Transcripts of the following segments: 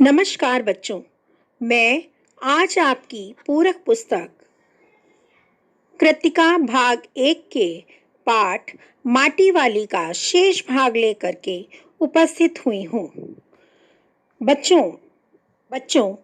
नमस्कार बच्चों। मैं आज आपकी पूरक पुस्तक कृतिका भाग 1 के पाठ माटी वाली का शेष भाग लेकर के उपस्थित हुई हूँ। बच्चों बच्चों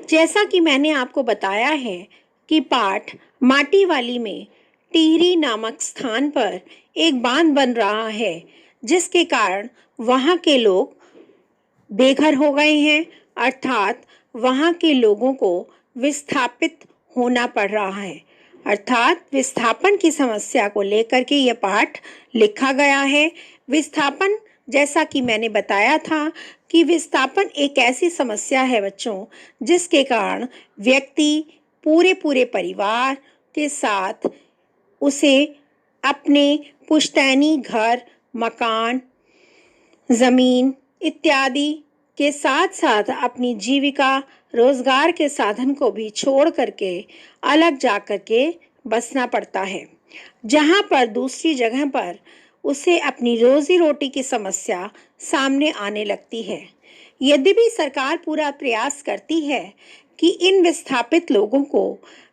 जैसा कि मैंने आपको बताया है कि पाठ माटी वाली में टिहरी नामक स्थान पर एक बांध बन रहा है, जिसके कारण वहाँ के लोग बेघर हो गए हैं, अर्थात वहाँ के लोगों को विस्थापित होना पड़ रहा है। अर्थात विस्थापन की समस्या को लेकर के यह पाठ लिखा गया है। विस्थापन, जैसा कि मैंने बताया था कि विस्थापन एक ऐसी समस्या है बच्चों, जिसके कारण व्यक्ति पूरे पूरे परिवार के साथ उसे अपने पुश्तैनी घर, मकान, जमीन इत्यादि के साथ साथ अपनी जीविका, रोजगार के साधन को भी छोड़ करके अलग जा करके बसना पड़ता है, जहाँ पर दूसरी जगह पर उसे अपनी रोजी रोटी की समस्या सामने आने लगती है। यद्यपि सरकार पूरा प्रयास करती है कि इन विस्थापित लोगों को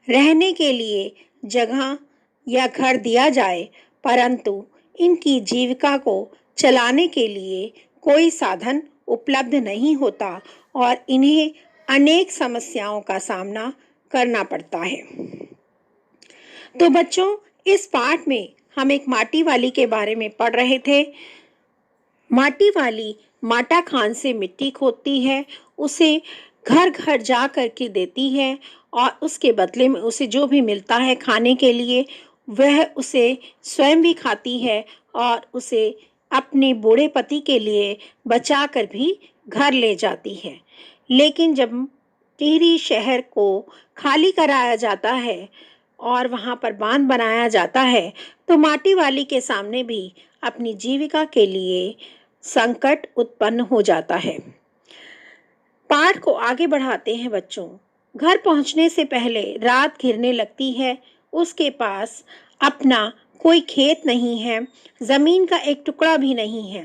रहने के लिए जगह या घर दिया जाए, परंतु इनकी जीविका को चलाने के लिए कोई साधन उपलब्ध नहीं होता और इन्हें अनेक समस्याओं का सामना करना पड़ता है। तो बच्चों, इस पाठ में हम एक माटी वाली के बारे में पढ़ रहे थे। माटी वाली माटा खान से मिट्टी खोदती है, उसे घर घर जा करके देती है और उसके बदले में उसे जो भी मिलता है खाने के लिए, वह उसे स्वयं भी खाती है और उसे अपने बूढ़े पति के लिए बचा कर भी घर ले जाती है। लेकिन जब टिहरी शहर को खाली कराया जाता है और वहाँ पर बांध बनाया जाता है, तो माटी वाली के सामने भी अपनी जीविका के लिए संकट उत्पन्न हो जाता है। पाठ को आगे बढ़ाते हैं बच्चों। घर पहुंचने से पहले रात घिरने लगती है। उसके पास अपना कोई खेत नहीं है, जमीन का एक टुकड़ा भी नहीं है।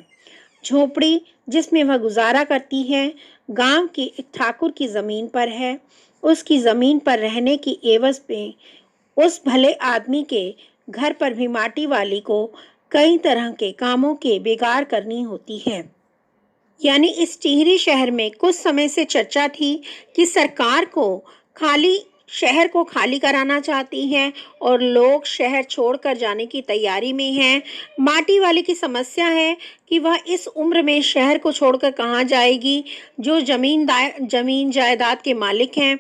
झोपड़ी जिसमें वह गुजारा करती है, गांव की एक ठाकुर की जमीन पर है। उसकी जमीन पर रहने की एवज में उस भले आदमी के घर पर भी माटी वाली को कई तरह के कामों के बेगार करनी होती है। यानी इस टिहरी शहर में कुछ समय से चर्चा थी कि सरकार को शहर को खाली कराना चाहती है और लोग शहर छोड़कर जाने की तैयारी में हैं। माटी वाले की समस्या है कि वह इस उम्र में शहर को छोड़कर कहाँ जाएगी। जो जमीन जायदाद के मालिक हैं,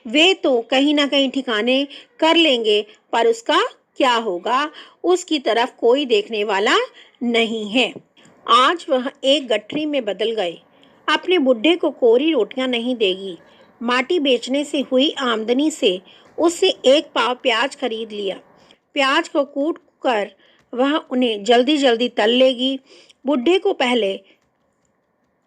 वे तो कहीं ना कहीं ठिकाने कर लेंगे, पर उसका क्या होगा, उसकी तरफ कोई देखने वाला नहीं है। आज वह एक गठरी में बदल गए। अपने बुढ़े को कोरी रोटियां नहीं देगी। माटी बेचने से हुई आमदनी से उससे एक पाव प्याज खरीद लिया। प्याज को कूट कर वह उन्हें जल्दी जल्दी तल लेगी। बुढ़े को पहले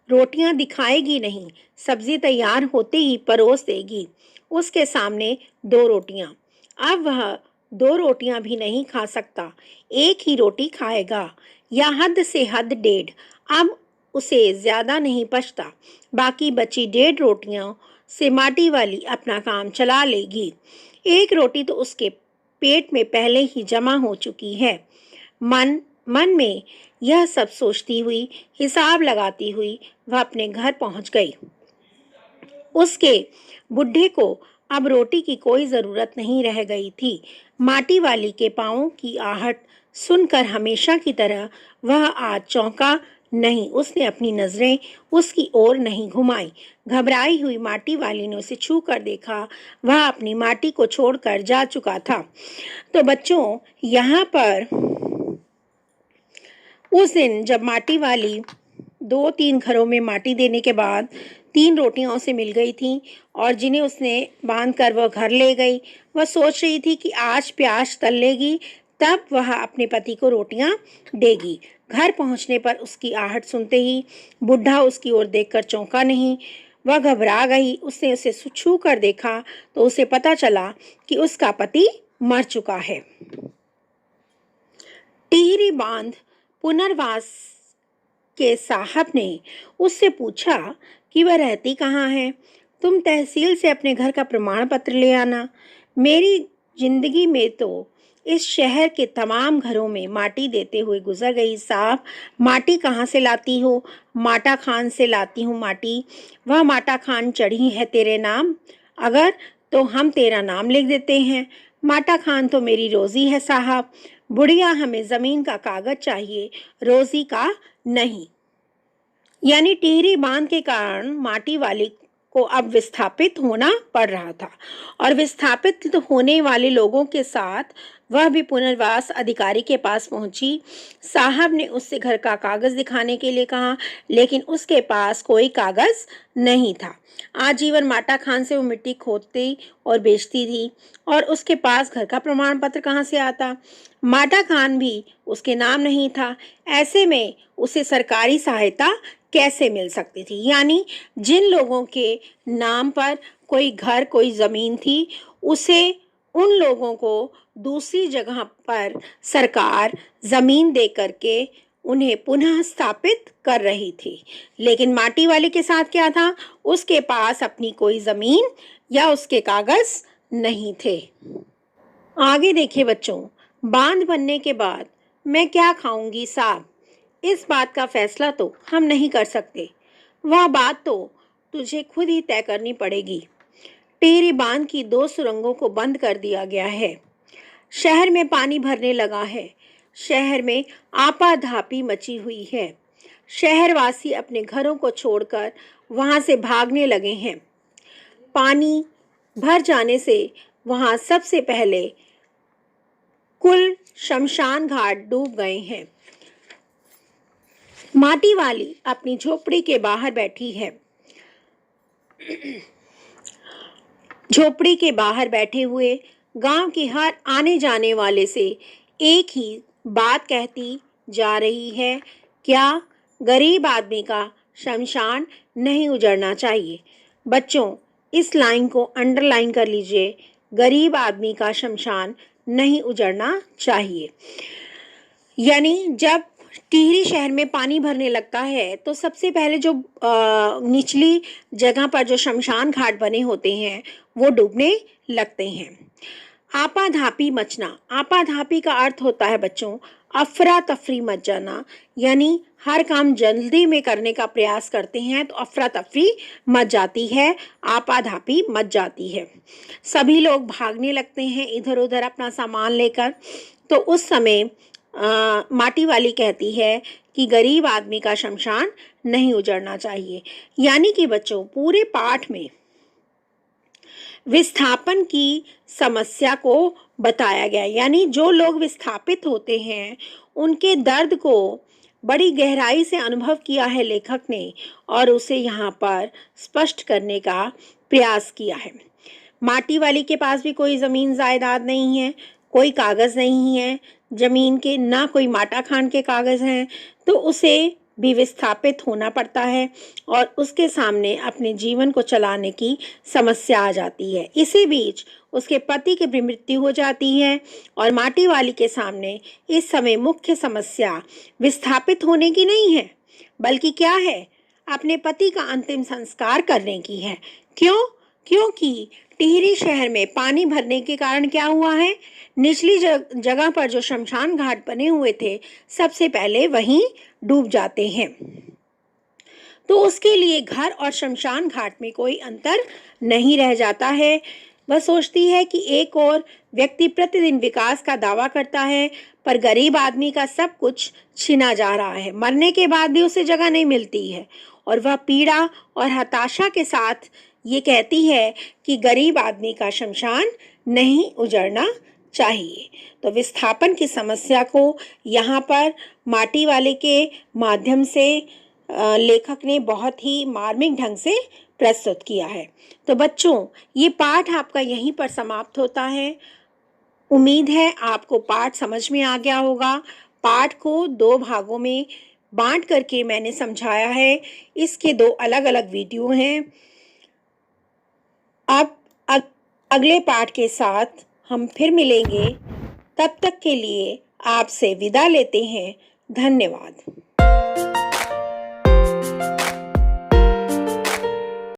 रोटियां दिखाएगी नहीं, सब्जी तैयार होते ही परोस देगी। उसके सामने 2 रोटियां। अब वह 2 रोटियां भी नहीं खा सकता, एक ही रोटी खाएगा, या हद से हद 1.5। अब उसे ज्यादा नहीं बचता। बाकी बची 1.5 रोटियों से माटी वाली अपना काम चला लेगी। एक रोटी तो उसके पेट में पहले ही जमा हो चुकी है। मन मन में यह सब सोचती हुई, हिसाब लगाती हुई वह अपने घर पहुंच गई। उसके बुढ़े को अब रोटी की कोई जरूरत नहीं रह गई थी। माटी वाली के पांवों की आहट सुनकर हमेशा की तरह वह आज चौंका नहीं। उसने अपनी नजरें उसकी ओर नहीं घुमाई। घबराई हुई माटी वाली ने उसे छू कर देखा। वह अपनी माटी को छोड़कर जा चुका था। तो बच्चों, यहाँ पर उस दिन जब माटी वाली 2-3 घरों में माटी देने के बाद 3 रोटियां उसे मिल गई थी और जिन्हें उसने बांध कर वह घर ले गई। वह सोच रही थी कि आज प्याज तल लेगी, तब वह अपने पति को रोटियां देगी। घर पहुंचने पर उसकी आहट सुनते ही बुढ़ा उसकी ओर देखकर चौंका नहीं। वह घबरा गई। उसने उसे छू कर देखा तो उसे पता चला कि उसका पति मर चुका है। टिहरी बांध पुनर्वास के साहब ने उससे पूछा कि वह रहती कहाँ है। तुम तहसील से अपने घर का प्रमाण पत्र ले आना। मेरी जिंदगी में तो इस शहर के तमाम घरों में माटी देते हुए गुजर गई साहब। माटी कहाँ से लाती हो? माटा खान से लाती हूँ माटी। वह माटा खान चढ़ी है तेरे नाम? अगर तो हम तेरा नाम लिख देते हैं। माटा खान तो मेरी रोजी है साहब। बुढ़िया, हमें जमीन का कागज चाहिए, रोजी का नहीं। यानी टिहरी बांध के कारण माटी वाली को अब विस्थापित होना पड़ रहा था, और विस्थापित होने वाले लोगों के साथ वह भी पुनर्वास अधिकारी के पास पहुंची। साहब ने उससे घर का कागज दिखाने के लिए कहा, लेकिन उसके पास कोई कागज नहीं था। आजीवन माटा खान से वो मिट्टी खोदती और बेचती थी, और उसके पास घर का प्रमाण पत्र कहाँ से आता? माटा खान भी उसके नाम नहीं था। ऐसे में उसे सरकारी सहायता कैसे मिल सकती थी? यानी जिन लोगों के नाम पर कोई घर, कोई जमीन थी, उसे उन लोगों को दूसरी जगह पर सरकार जमीन दे करके उन्हें पुनः स्थापित कर रही थी। लेकिन माटी वाले के साथ क्या था? उसके पास अपनी कोई जमीन या उसके कागज नहीं थे। आगे देखिए बच्चों, बांध बनने के बाद मैं क्या खाऊंगी साहब, इस बात का फैसला तो हम नहीं कर सकते। वह बात तो तुझे खुद ही तय करनी पड़ेगी। टिहरी बांध की 2 सुरंगों को बंद कर दिया गया है। शहर में पानी भरने लगा है। शहर में आपाधापी मची हुई है। शहरवासी अपने घरों को छोड़कर वहां से भागने लगे हैं। पानी भर जाने से वहां सबसे पहले कुल शमशान घाट डूब गए हैं। माटी वाली अपनी झोपड़ी के बाहर बैठी है। झोपड़ी के बाहर बैठे हुए गांव के हर आने जाने वाले से एक ही बात कहती जा रही है, क्या गरीब आदमी का शमशान नहीं उजड़ना चाहिए? बच्चों, इस लाइन को अंडरलाइन कर लीजिए, गरीब आदमी का शमशान नहीं उजड़ना चाहिए। यानी जब टिहरी शहर में पानी भरने लगता है तो सबसे पहले जो निचली जगह पर जो शमशान घाट बने होते हैं वो डूबने लगते हैं। आपाधापी मचना, आपाधापी का अर्थ होता है बच्चों अफरा तफरी मच जाना। यानी हर काम जल्दी में करने का प्रयास करते हैं तो अफरा तफरी मच जाती है, आपाधापी मच जाती है। सभी लोग भागने लगते हैं इधर उधर अपना सामान लेकर। तो उस समय माटी वाली कहती है कि गरीब आदमी का शमशान नहीं उजड़ना चाहिए। यानी कि बच्चों, पूरे पाठ में विस्थापन की समस्या को बताया गया। यानी जो लोग विस्थापित होते हैं उनके दर्द को बड़ी गहराई से अनुभव किया है लेखक ने, और उसे यहाँ पर स्पष्ट करने का प्रयास किया है। माटी वाली के पास भी कोई ज़मीन जायदाद नहीं है, कोई कागज़ नहीं है जमीन के, ना कोई माटा खान के कागज़ हैं, तो उसे भी विस्थापित होना पड़ता है और उसके सामने अपने जीवन को चलाने की समस्या आ जाती है। इसी बीच उसके पति की भी मृत्यु हो जाती है और माटी वाली के सामने इस समय मुख्य समस्या विस्थापित होने की नहीं है, बल्कि क्या है, अपने पति का अंतिम संस्कार करने की है। क्यों? क्योंकि टिहरी शहर में पानी भरने के कारण क्या हुआ है, निचली जगह पर जो शमशान घाट बने हुए थे सबसे पहले वहीं डूब जाते हैं। तो उसके लिए घर और शमशान घाट में कोई अंतर नहीं रह जाता है। वह सोचती है कि एक और व्यक्ति प्रतिदिन विकास का दावा करता है, पर गरीब आदमी का सब कुछ छीना जा रहा है। मरने के बाद भी उसे जगह नहीं मिलती है और वह पीड़ा और हताशा के साथ ये कहती है कि गरीब आदमी का शमशान नहीं उजड़ना चाहिए। तो विस्थापन की समस्या को यहाँ पर माटी वाले के माध्यम से लेखक ने बहुत ही मार्मिक ढंग से प्रस्तुत किया है। तो बच्चों, ये पाठ आपका यहीं पर समाप्त होता है। उम्मीद है आपको पाठ समझ में आ गया होगा। पाठ को 2 भागों में बांट करके मैंने समझाया है। इसके 2 अलग अलग वीडियो हैं। अब अगले पाठ के साथ हम फिर मिलेंगे। तब तक के लिए आपसे विदा लेते हैं। धन्यवाद।